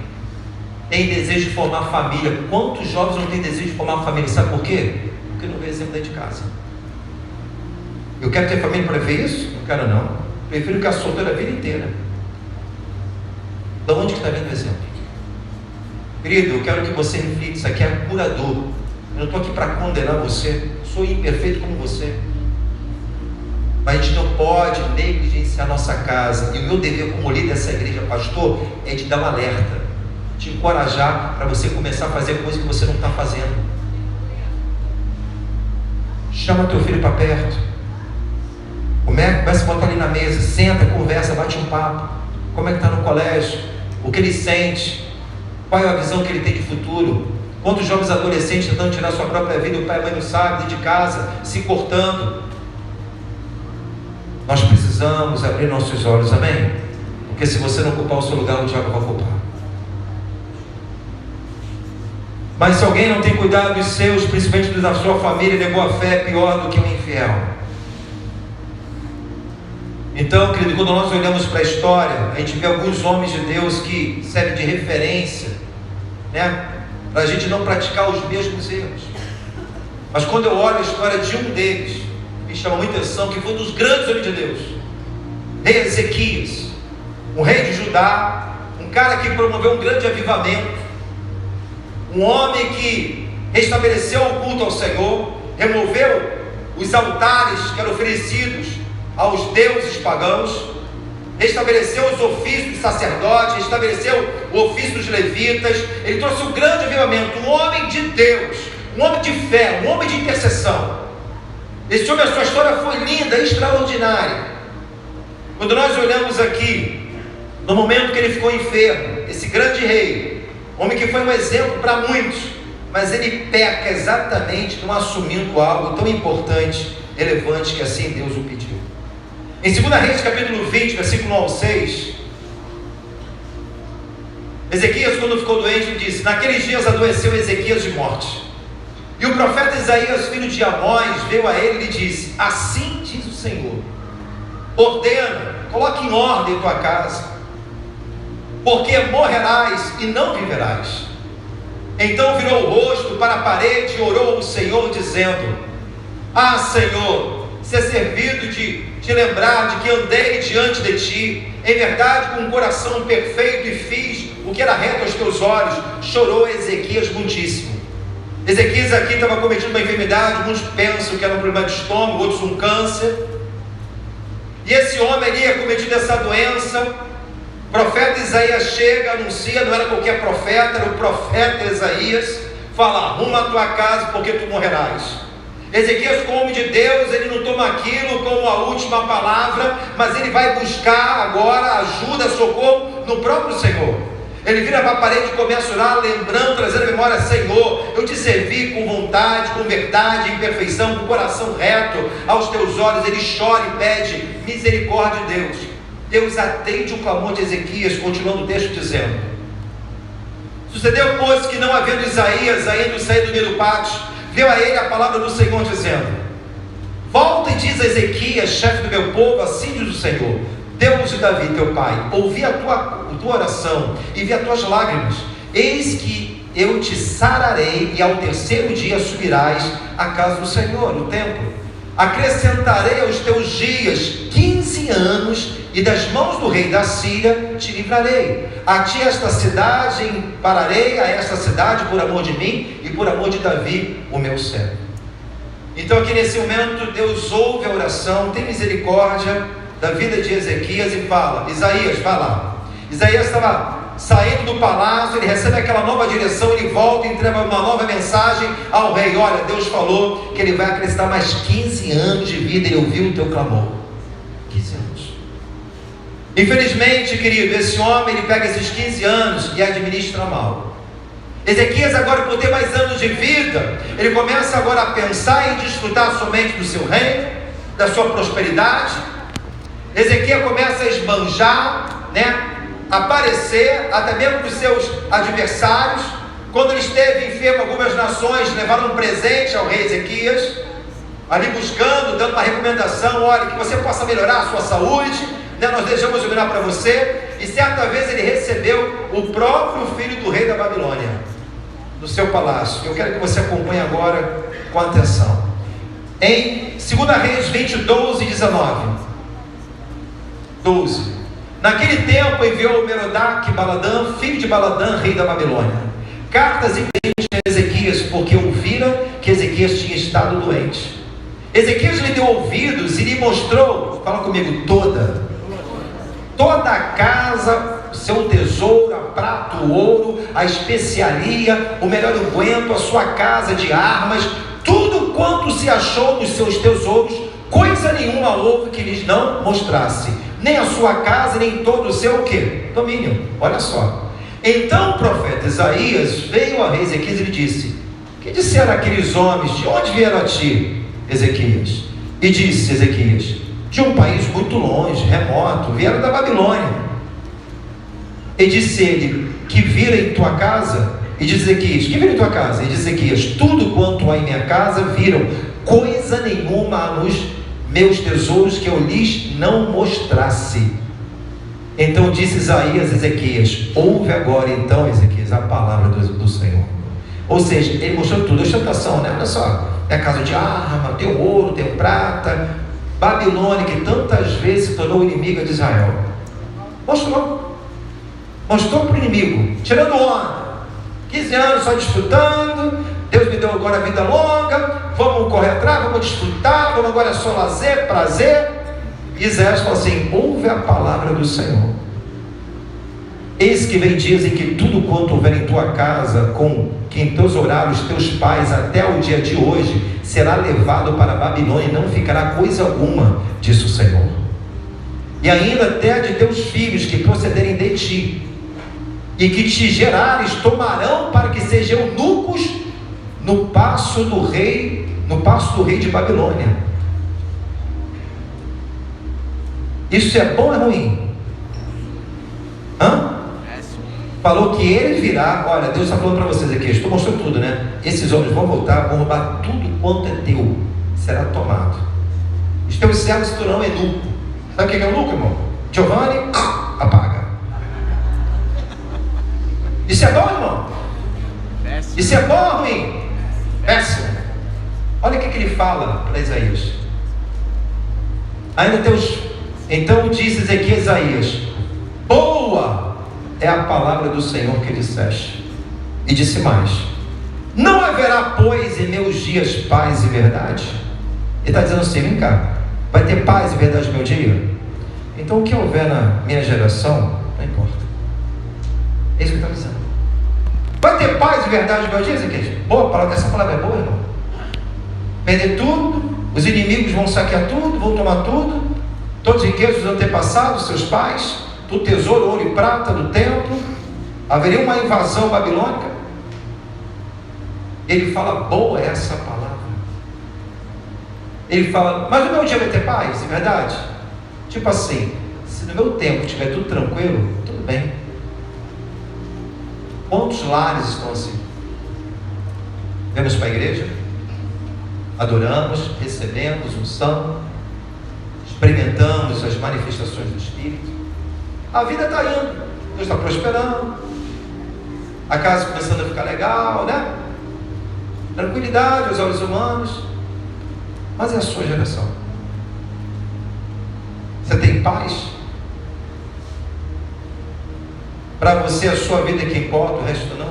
Tem desejo de formar família. Quantos jovens não têm desejo de formar família? Sabe por quê? Porque não vê exemplo dentro de casa. Eu quero ter família para ver isso? Não quero não. Prefiro ficar solteiro a vida inteira. De onde que está vindo o exemplo? Querido, eu quero que você reflita. Isso aqui é curador. Eu não estou aqui para condenar você. Sou imperfeito como você. Mas a gente não pode negligenciar nossa casa. E o meu dever como líder dessa igreja, pastor, é de dar um alerta, te encorajar para você começar a fazer coisas que você não está fazendo. Chama teu filho para perto. Começa a botar ali na mesa, senta, conversa, bate um papo. Como é que está no colégio? O que ele sente? Qual é a visão que ele tem de futuro? Quantos jovens adolescentes tentando tirar sua própria vida, o pai e a mãe não sabem, dentro de casa, se cortando? Nós precisamos abrir nossos olhos, amém? Porque se você não ocupar o seu lugar, o diabo vai ocupar. Mas se alguém não tem cuidado dos seus, principalmente da sua família, de boa fé, é pior do que um infiel. Então, querido, quando nós olhamos para a história, a gente vê alguns homens de Deus que servem de referência, né? Para a gente não praticar os mesmos erros. Mas quando eu olho a história de um deles, me chama muita atenção, que foi um dos grandes homens de Deus, rei Ezequias, um rei de Judá, um cara que promoveu um grande avivamento, um homem que restabeleceu o culto ao Senhor, removeu os altares que eram oferecidos aos deuses pagãos, restabeleceu os ofícios dos sacerdotes, restabeleceu o ofício dos levitas. Ele trouxe um grande avivamento, um homem de Deus, um homem de fé, um homem de intercessão. Esse homem, a sua história foi linda, extraordinária. Quando nós olhamos aqui no momento que ele ficou enfermo, esse grande rei, homem que foi um exemplo para muitos, mas ele peca exatamente não assumindo algo tão importante, relevante, que assim Deus o pediu. Em 2 Reis capítulo 20, versículo 1 ao 6, Ezequias, quando ficou doente, disse: naqueles dias adoeceu Ezequias de morte, e o profeta Isaías, filho de Amós, veio a ele e lhe disse: assim diz o Senhor, ordena, coloque em ordem tua casa, porque morrerás e não viverás. Então virou o rosto para a parede e orou ao Senhor, dizendo: ah, Senhor, se é servido de te lembrar de que andei diante de ti, em verdade com um coração perfeito, e fiz o que era reto aos teus olhos. Chorou Ezequias muitíssimo. Ezequias aqui estava cometendo uma enfermidade, muitos pensam que era um problema de estômago, outros um câncer, e esse homem ali é cometido essa doença. O profeta Isaías chega, anuncia, não era qualquer profeta, era o profeta Isaías, fala: arruma a tua casa, porque tu morrerás. Ezequias, como homem de Deus, ele não toma aquilo como a última palavra, mas ele vai buscar agora ajuda, socorro no próprio Senhor. Ele vira para a parede e começa a orar, lembrando, trazendo a memória: Senhor, eu te servi com vontade, com verdade, em perfeição, com o coração reto aos teus olhos. Ele chora e pede misericórdia de Deus. Deus atende o clamor de Ezequias, continuando o texto dizendo: sucedeu, pois, que não havendo Isaías ainda saído do meio do pátio, veio a ele a palavra do Senhor dizendo: volta e diz a Ezequias, chefe do meu povo, assim diz o Senhor, Deus de Davi teu pai, ouvi a tua oração e vi as tuas lágrimas. Eis que eu te sararei, e ao terceiro dia subirás à casa do Senhor, no templo. Acrescentarei aos teus dias 15 anos, e das mãos do rei da Síria te livrarei. A ti esta cidade pararei, a esta cidade, por amor de mim e por amor de Davi, o meu servo. Então aqui nesse momento Deus ouve a oração, tem misericórdia da vida de Ezequias e fala: Isaías, vai lá. Isaías estava saindo do palácio, ele recebe aquela nova direção, ele volta e entrega uma nova mensagem ao rei: olha, Deus falou que ele vai acrescentar mais 15 anos de vida, ele ouviu o teu clamor. 15 anos. Infelizmente, querido, esse homem, ele pega esses 15 anos e administra mal. Ezequias, agora, por ter mais anos de vida, ele começa agora a pensar em desfrutar somente do seu reino, da sua prosperidade. Ezequias começa a esbanjar, aparecer até mesmo para os seus adversários. Quando ele esteve enfermo, algumas nações levaram um presente ao rei Ezequias, ali buscando, dando uma recomendação: olha, que você possa melhorar a sua saúde, nós desejamos orar para você. E certa vez ele recebeu o próprio filho do rei da Babilônia no seu palácio. Eu quero que você acompanhe agora com atenção. Em 2 Reis 20, 12 e 19. 12. Naquele tempo enviou Merodach Baladã, filho de Baladã, rei da Babilônia, cartas e presentes a Ezequias, porque ouvira que Ezequias tinha estado doente. Ezequias lhe deu ouvidos e lhe mostrou, fala comigo, toda a casa, o seu tesouro, a prata, o ouro, a especiaria, o melhor unguento, a sua casa de armas, tudo quanto se achou nos seus tesouros. Coisa nenhuma houve que lhes não mostrasse, nem a sua casa, nem todo o seu domínio. Olha só. Então o profeta Isaías veio a rei Ezequias e lhe disse: que disseram aqueles homens? De onde vieram a ti, Ezequias? E disse Ezequias: de um país muito longe, remoto, vieram da Babilônia. E disse ele: que viram em tua casa? E diz Ezequias: que viram em tua casa? E diz Ezequias: tudo quanto há em minha casa viram, coisa nenhuma há nos meus tesouros que eu lhes não mostrasse. Então disse Isaías a Ezequias: ouve agora então, Ezequias, a palavra do Senhor. Ou seja, ele mostrou tudo, a ostentação, olha só, tem a casa de arma, tem ouro, tem prata. Babilônia, que tantas vezes se tornou inimiga de Israel, mostrou para o inimigo, tirando onda. 15 anos só desfrutando, Deus me deu agora a vida longa, vamos correr atrás, vamos desfrutar, vamos agora só lazer, prazer. E Isaías falou assim: ouve a palavra do Senhor. Eis que vem dias em que tudo quanto houver em tua casa, com quem tesouraram os teus pais até o dia de hoje, será levado para a Babilônia, e não ficará coisa alguma, disse o Senhor. e ainda até de teus filhos que procederem de ti, e que te gerares, tomarão para que sejam eunucos no paço do rei de Babilônia. Isso é bom ou é ruim? Falou que ele virá. Olha, Deus está falando para vocês aqui, estou mostrando tudo, né? Esses homens vão voltar, vão roubar tudo quanto é teu, será tomado. Os teus servos se tornarão eunuco. Sabe o que é eunuco, irmão? Giovanni, apaga. Isso é bom, irmão? Isso é bom ou ruim? Péssimo. Olha o que ele fala para Isaías. Ainda teus. Então disse Ezequiel a Isaías: boa é a palavra do Senhor que disseste. E disse mais: não haverá, pois, em meus dias paz e verdade? Ele está dizendo assim: vem cá, vai ter paz e verdade no meu dia? Então o que houver na minha geração, não importa. É isso que ele está dizendo. Vai ter paz e verdade no meu dia, Ezequiel? Boa palavra, essa palavra é boa, irmão. Perder tudo, os inimigos vão saquear tudo, vão tomar tudo, todos os riquezos dos antepassados, seus pais, do tesouro, ouro e prata do templo, haveria uma invasão babilônica. Ele fala: boa é essa palavra. Ele fala: mas no meu dia vai ter paz, é verdade? Tipo assim, se no meu tempo estiver tudo tranquilo, tudo bem. Quantos lares estão assim? Vemos para a igreja, adoramos, recebemos unção, experimentamos as manifestações do Espírito, a vida está indo, Deus está prosperando, a casa começando a ficar legal, né? Tranquilidade aos olhos humanos. Mas é a sua geração. Você tem paz? Para você a sua vida é que importa, o resto não?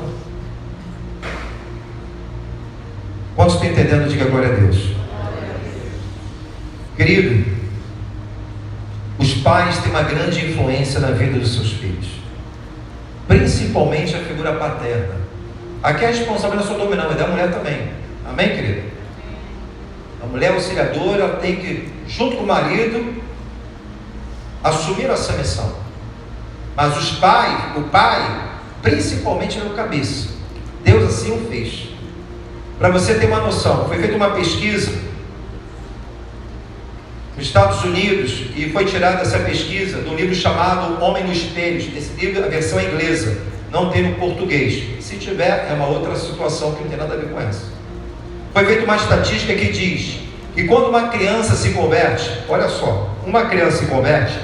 Quantos estão entendendo? Diga glória a Deus. Querido, os pais têm uma grande influência na vida dos seus filhos, principalmente a figura paterna. Aqui a responsabilidade não é só do homem, não, é da mulher também. Amém, querido? A mulher auxiliadora, ela tem que, junto com o marido, assumir essa missão. Mas o pai, principalmente, é o cabeça. Deus assim o fez. Para você ter uma noção, foi feita uma pesquisa nos Estados Unidos, e foi tirada essa pesquisa do livro chamado Homem no Espelho. Esse livro, a versão é inglesa, não tem no português. Se tiver, é uma outra situação que não tem nada a ver com essa. Foi feita uma estatística que diz que quando uma criança se converte, olha só, uma criança se converte,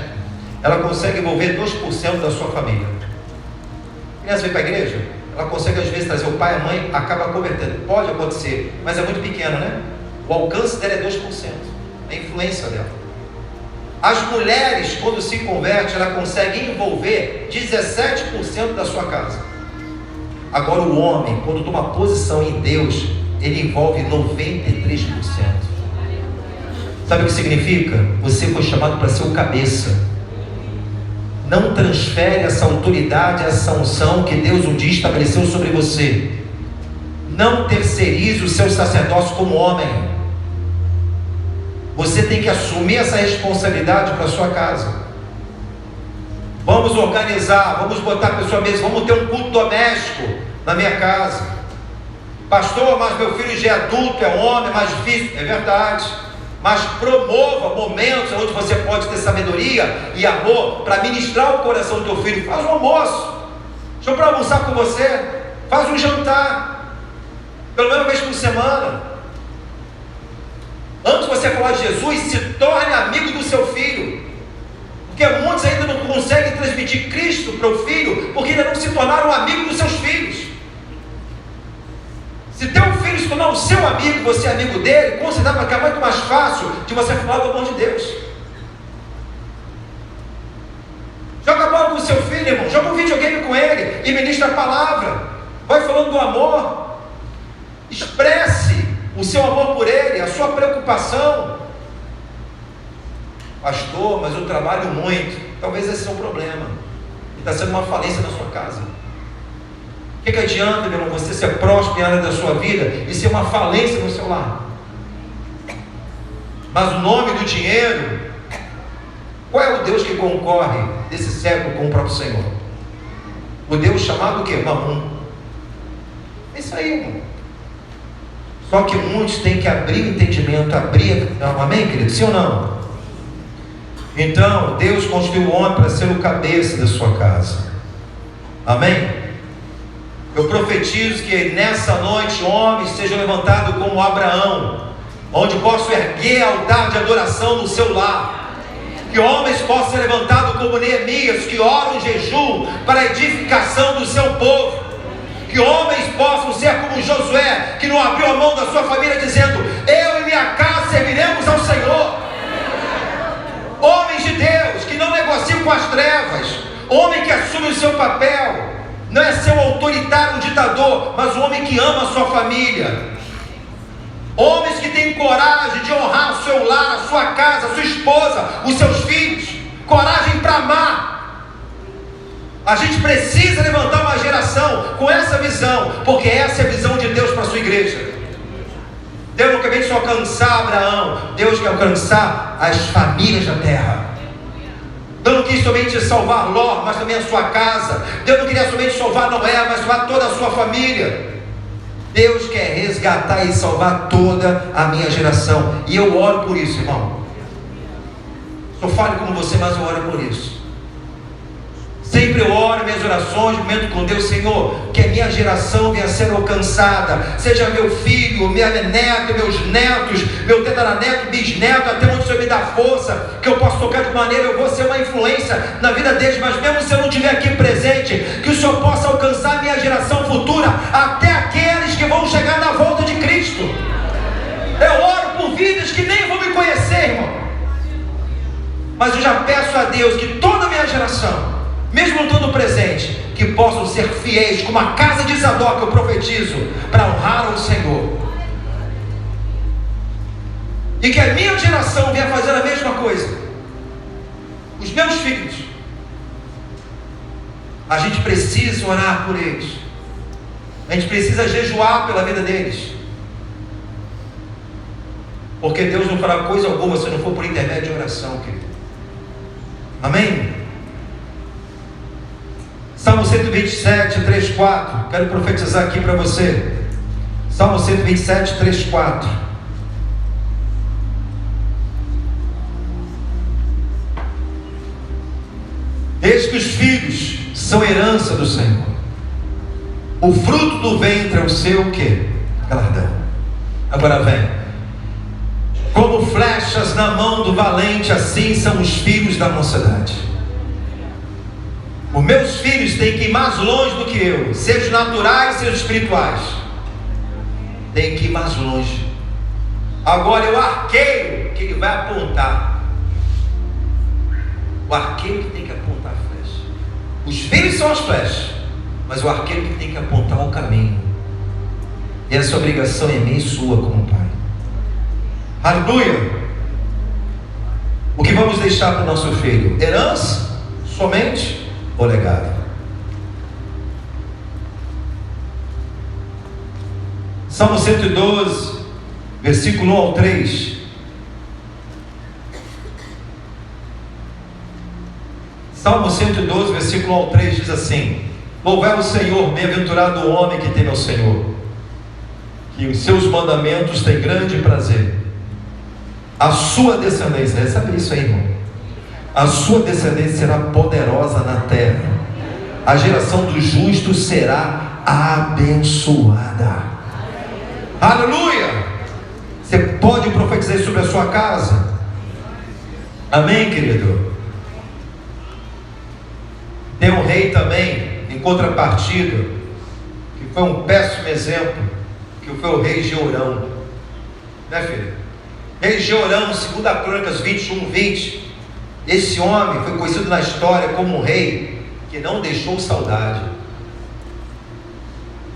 ela consegue envolver 2% da sua família. A criança vem para a igreja, ela consegue às vezes trazer o pai e a mãe, acaba convertendo. Pode acontecer, mas é muito pequeno, né? O alcance dela é 2%, a influência dela. As mulheres, quando se convertem, ela consegue envolver 17% da sua casa. Agora o homem, quando toma posição em Deus, ele envolve 93%. Sabe o que significa? Você foi chamado para ser o cabeça. Não transfere essa autoridade, essa unção que Deus um dia estabeleceu sobre você. Não terceirize o seu sacerdócio como homem. Você tem que assumir essa responsabilidade para a sua casa. Vamos organizar, vamos botar a pessoa mesmo, vamos ter um culto doméstico na minha casa. Pastor, mas meu filho já é adulto, é homem, é mais difícil. É verdade. Mas promova momentos onde você pode ter sabedoria e amor para ministrar o coração do teu filho. Faz um almoço, chama para almoçar com você, faz um jantar, pelo menos uma vez por semana. Antes de você falar de Jesus, se torne amigo do seu filho, porque muitos ainda não conseguem transmitir Cristo para o filho, porque ainda não se tornaram amigos dos seus filhos. Se teu filho se tornar o seu amigo, você é amigo dele, considera que é muito mais fácil de você falar do amor de Deus. Joga a bola com o seu filho, irmão, joga um videogame com ele e ministra a palavra. Vai falando do amor. Expresse o seu amor por ele, a sua preocupação. Pastor, mas eu trabalho muito. Talvez esse seja o problema. Está sendo uma falência na sua casa. O que adianta, meu irmão, você ser próspero em área da sua vida e ser uma falência no seu lar? Mas o nome do dinheiro, Qual é o Deus que concorre desse século com o próprio Senhor? O Deus chamado o quê? Mamon. É isso aí, irmão. Só que muitos têm que abrir o entendimento, amém, querido? Sim ou não? Então, Deus constituiu o homem para ser o cabeça da sua casa. Amém? Eu profetizo que nessa noite homens sejam levantados como Abraão, onde posso erguer altar de adoração no seu lar. Que homens possam ser levantados como Neemias, que oram em jejum para a edificação do seu povo. Que homens possam ser como Josué, que não abriu a mão da sua família dizendo: eu e minha casa serviremos ao Senhor. Homens de Deus, que não negociam com as trevas. Homem que assume o seu papel. Não é ser um autoritário, um ditador, mas um homem que ama a sua família. Homens que têm coragem de honrar o seu lar, a sua casa, a sua esposa, os seus filhos. Coragem para amar. A gente precisa levantar uma geração com essa visão, porque essa é a visão de Deus para a sua igreja. Deus não quer só alcançar Abraão, Deus quer alcançar as famílias da terra. Deus não quis somente salvar Ló, mas também a sua casa. Deus não queria somente salvar Noé, mas salvar toda a sua família. Deus quer resgatar e salvar toda a minha geração. E eu oro por isso, irmão. Sou falho como você, mas eu oro por isso. Sempre eu oro minhas orações, momento com Deus, Senhor, que a minha geração venha a ser alcançada, seja meu filho, minha neta, meus netos, meu tetaraneto, bisneto, até onde o Senhor me dá força, que eu possa tocar de maneira, eu vou ser uma influência na vida deles, mas mesmo se eu não estiver aqui presente, que o Senhor possa alcançar a minha geração futura, até aqueles que vão chegar na volta de Cristo. Eu oro por vidas que nem vão me conhecer, irmão, mas eu já peço a Deus que toda a minha geração, mesmo não estando presente, que possam ser fiéis, como a casa de Zadok, eu profetizo, para honrar o Senhor. E que a minha geração venha fazer a mesma coisa. Os meus filhos. A gente precisa orar por eles. A gente precisa jejuar pela vida deles. Porque Deus não fará coisa alguma se não for por intermédio de oração, querido. Amém? Salmo 127, 3, 4. Quero profetizar aqui para você. Salmo 127, 3, 4. Eis que os filhos são herança do Senhor. O fruto do ventre é o seu o quê? Galardão. Agora vem. Como flechas na mão do valente, assim são os filhos da mocidade. Os meus filhos têm que ir mais longe do que eu, sejam naturais, sejam espirituais. Tem que ir mais longe. Agora é o arqueiro que ele vai apontar. O arqueiro que tem que apontar a flecha. Os filhos são as flechas, mas o arqueiro que tem que apontar o caminho. E essa obrigação é minha e sua como pai. Aleluia! O que vamos deixar para o nosso filho? Herança? Somente? Ou legado? Salmo 112, versículo 1 ao 3. Salmo 112, versículo 1 ao 3 diz assim: louvai o Senhor, bem-aventurado o homem que teme ao Senhor, que os seus mandamentos têm grande prazer. A sua descendência, recebe isso aí, irmão. A sua descendência será poderosa na terra. A geração dos justos será abençoada. Aleluia! Você pode profetizar sobre a sua casa? Amém, querido? Tem um rei também, em contrapartida, que foi um péssimo exemplo, que foi o rei Jeorão. Né, filho? Rei Jeorão, 2 Crônicas 21, 20. Esse homem foi conhecido na história como um rei que não deixou saudade.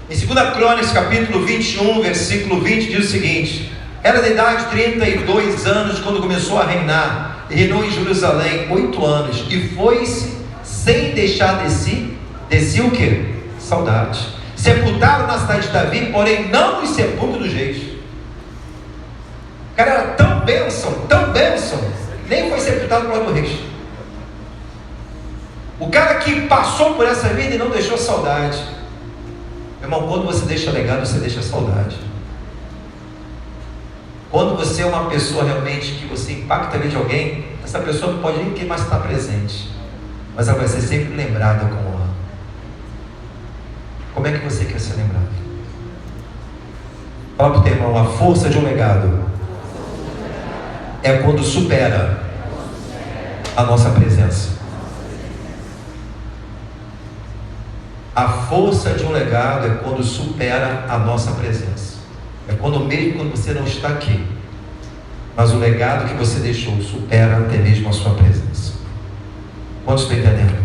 Em 2 Crônicas capítulo 21, versículo 20, diz o seguinte: era de idade de 32 anos quando começou a reinar, e reinou em Jerusalém 8 anos, e foi-se sem deixar de si o que? Saudade. Sepultaram na cidade de Davi, porém não nos sepulcros dos reis. O cara era tão bênção, nem foi sepultado por lado do rei. O cara que passou por essa vida e não deixou saudade. Meu irmão, quando você deixa legado, você deixa saudade. Quando você é uma pessoa realmente que você impacta a vida de alguém, essa pessoa não pode nem mais estar presente, mas ela vai ser sempre lembrada com honra. Como é que você quer ser lembrado? Fala para o teu irmão, a força de um legado é quando supera a nossa presença. A força de um legado é quando supera a nossa presença. É quando mesmo quando você não está aqui, mas o legado que você deixou supera até mesmo a sua presença. Quantos estão entendendo?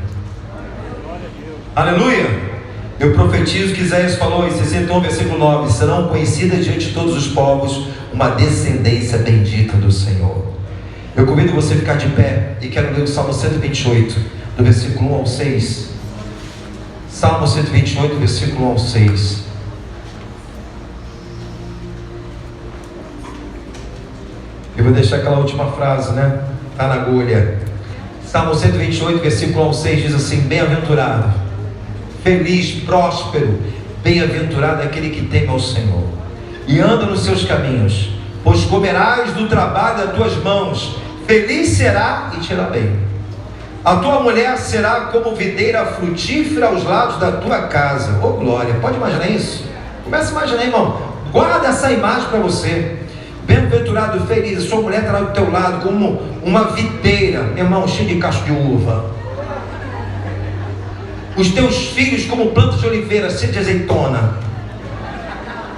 Aleluia! Eu profetizo que Isaías falou em 61, versículo 9: serão conhecidas diante de todos os povos uma descendência bendita do Senhor. Eu convido você a ficar de pé e quero ler o Salmo 128, do versículo 1 ao 6. Salmo 128, versículo 1 ao 6. Eu vou deixar aquela última frase, né? Está na agulha. Salmo 128, versículo 1 ao 6 diz assim: bem-aventurado, feliz, próspero, bem-aventurado aquele que teme ao Senhor e anda nos seus caminhos, pois comerás do trabalho das tuas mãos, feliz será e te irá bem. A tua mulher será como videira frutífera aos lados da tua casa. Oh glória, pode imaginar isso? Começa a imaginar, irmão. Guarda essa imagem para você. Bem-aventurado, feliz, a sua mulher estará do teu lado como uma videira, meu irmão, cheio de cacho de uva. Os teus filhos como plantas de oliveira, cheio de azeitona.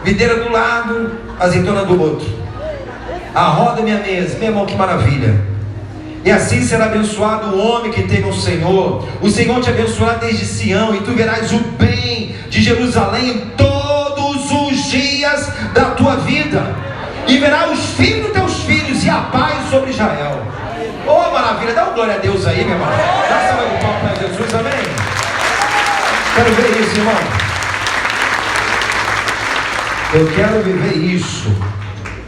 Videira do lado, azeitona do outro. A roda minha mesa, meu irmão, que maravilha. E assim será abençoado o homem que teme o Senhor. O Senhor te abençoará desde Sião, e tu verás o bem de Jerusalém todos os dias da tua vida, e verás os filhos dos teus filhos, e a paz sobre Israel. Oh maravilha, dá uma glória a Deus aí, meu irmão. Dá salva de palmas para Jesus, amém? Quero ver isso, irmão. Eu quero viver isso.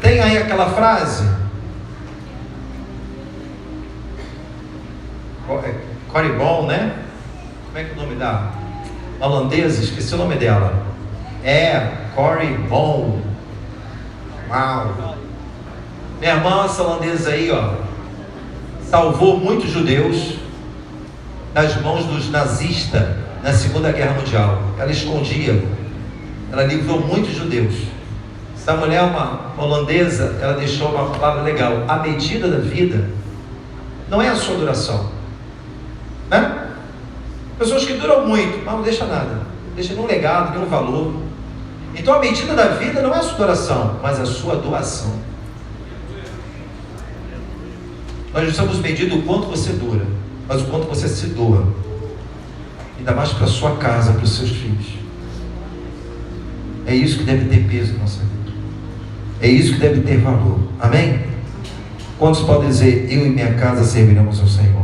Tem aí aquela frase, Corey Bon, né? Como é que é o nome da holandesa? Esqueci o nome dela. Corey Bon. Uau. Minha irmã, essa holandesa aí, ó, salvou muitos judeus das mãos dos nazistas na Segunda Guerra Mundial. Ela escondia, ela livrou muitos judeus. Essa mulher, uma holandesa, ela deixou uma palavra legal: a medida da vida não é a sua duração, né? Pessoas que duram muito, mas não deixa nada, deixa nenhum legado, nenhum valor. Então a medida da vida não é a sua duração, mas a sua doação. Nós não estamos medindo o quanto você dura, mas o quanto você se doa, ainda mais para a sua casa, para os seus filhos. É isso que deve ter peso na nossa vida, é isso que deve ter valor, amém? Quantos podem dizer: eu e minha casa serviremos ao Senhor?